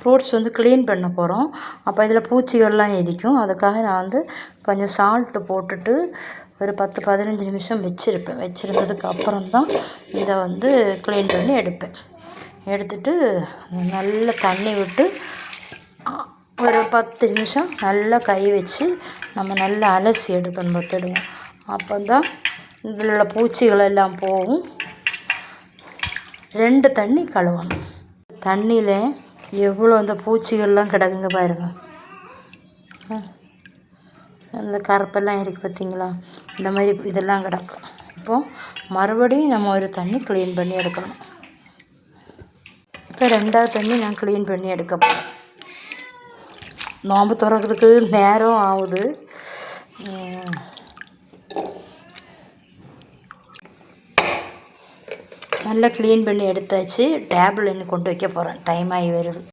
Fruits வந்து clean பண்ண போகிறோம். அப்போ இதில் பூச்சிகள்லாம் எரிக்கும். அதுக்காக நான் வந்து கொஞ்சம் சால்ட்டு போட்டுட்டு ஒரு 10-15 நிமிஷம் வச்சுருப்பேன். வச்சுருந்ததுக்கு அப்புறம் தான் இதை வந்து க்ளீன் பண்ணி எடுப்பேன். எடுத்துட்டு நல்லா தண்ணி விட்டு ஒரு 10 நிமிஷம் நல்லா கை வச்சு நம்ம நல்லா அலசி எடுக்கணும் பார்த்துடுங்க. அப்போ தான் இதில் உள்ள பூச்சிகள் எல்லாம் போகும். 2 தண்ணி கழுவணும். தண்ணியில் எவ்வளோ அந்த பூச்சிகள்லாம் கிடக்குங்க பாருங்கள். அந்த கருப்பெல்லாம் இருக்குது பார்த்தீங்களா, இந்த மாதிரி இதெல்லாம் கிடக்கும். இப்போது மறுபடியும் நம்ம ஒரு தண்ணி க்ளீன் பண்ணி எடுக்கணும். இப்போ 2வது தண்ணி நான் க்ளீன் பண்ணி எடுக்க போகிறேன். நோம்பு திறக்கிறதுக்கு நேரம் ஆகுது. நல்லா க்ளீன் பண்ணி எடுத்தாச்சு. டேபிள் இன்னும் கொண்டு வைக்க போகிறேன். டைம் ஆகி வருது.